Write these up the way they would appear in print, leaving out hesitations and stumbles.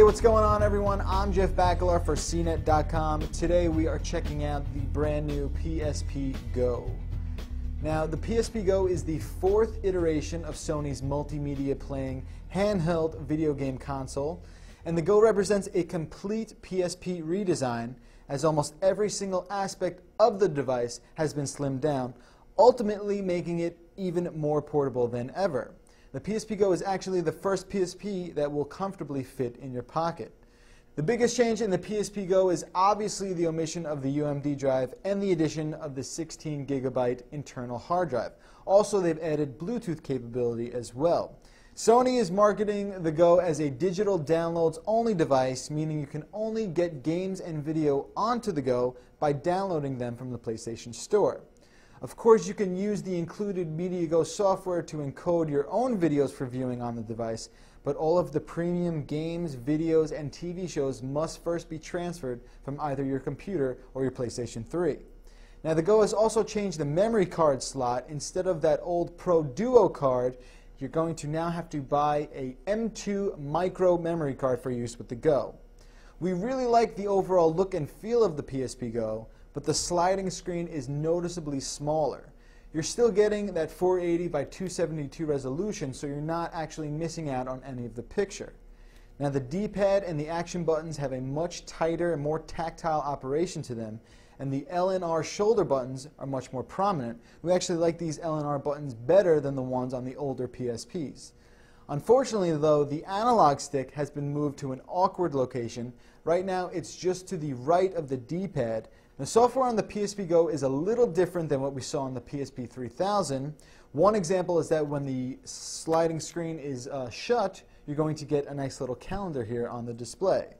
Hey, what's going on, everyone? I'm Jeff Bacalar for CNET.com. Today we are checking out the brand new PSP Go. Now, the PSP Go is the fourth iteration of Sony's multimedia playing handheld video game console, and the Go represents a complete PSP redesign, as almost every single aspect of the device has been slimmed down, ultimately making it even more portable than ever. The PSP Go is actually the first PSP that will comfortably fit in your pocket. The biggest change in the PSP Go is obviously the omission of the UMD drive and the addition of the 16 gigabyte internal hard drive. Also, they've added Bluetooth capability as well. Sony is marketing the Go as a digital downloads only device, meaning you can only get games and video onto the Go by downloading them from the PlayStation Store. Of course, you can use the included MediaGo software to encode your own videos for viewing on the device, but all of the premium games, videos, and TV shows must first be transferred from either your computer or your PlayStation 3. Now, the Go has also changed the memory card slot. Instead of that old Pro Duo card, you're going to now have to buy a M2 micro memory card for use with the Go. We really like the overall look and feel of the PSP Go, but the sliding screen is noticeably smaller. You're still getting that 480 by 272 resolution, so you're not actually missing out on any of the picture. Now, the D-pad and the action buttons have a much tighter and more tactile operation to them, and the L and R shoulder buttons are much more prominent. We actually like these L and R buttons better than the ones on the older PSPs. Unfortunately, though, the analog stick has been moved to an awkward location. Right now, it's just to the right of the D-pad. The software on the PSP Go is a little different than what we saw on the PSP 3000. One example is that when the sliding screen is shut, you're going to get a nice little calendar here on the display.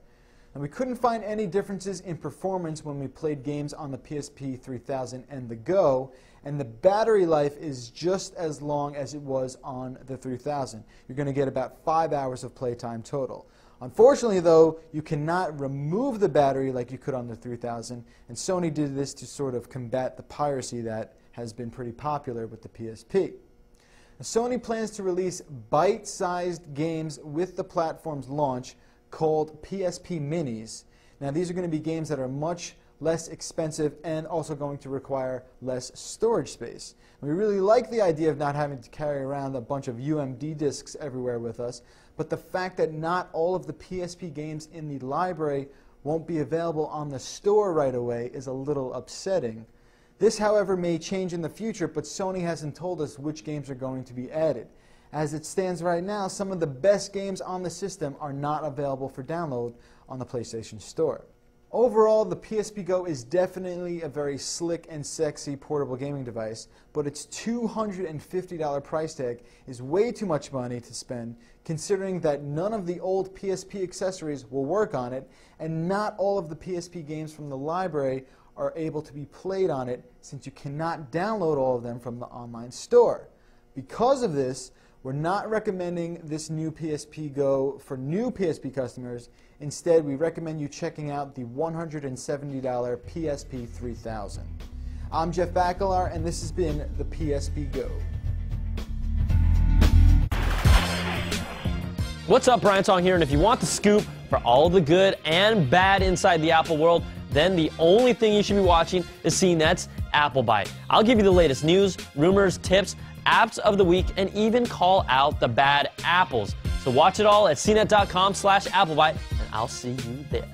And we couldn't find any differences in performance when we played games on the PSP 3000 and the Go, and the battery life is just as long as it was on the 3000. You're going to get about 5 hours of playtime total. Unfortunately, though, you cannot remove the battery like you could on the 3000, and Sony did this to sort of combat the piracy that has been pretty popular with the PSP. Now, Sony plans to release bite-sized games with the platform's launch called PSP Minis. Now, these are going to be games that are much less expensive and also going to require less storage space. We really like the idea of not having to carry around a bunch of UMD discs everywhere with us, but the fact that not all of the PSP games in the library won't be available on the store right away is a little upsetting. This, however, may change in the future, but Sony hasn't told us which games are going to be added. As it stands right now, some of the best games on the system are not available for download on the PlayStation Store. Overall, the PSP Go is definitely a very slick and sexy portable gaming device, but its $250 price tag is way too much money to spend, considering that none of the old PSP accessories will work on it, and not all of the PSP games from the library are able to be played on it, since you cannot download all of them from the online store. Because of this, we're not recommending this new PSP Go for new PSP customers. Instead, we recommend you checking out the $170 PSP 3000. I'm Jeff Bacalar, and this has been the PSP Go. What's up, Brian Tong here, and if you want the scoop for all the good and bad inside the Apple world, then the only thing you should be watching is CNET's Apple Bite. I'll give you the latest news, rumors, tips, apps of the week, and even call out the bad apples. So watch it all at cnet.com/AppleBite, and I'll see you there.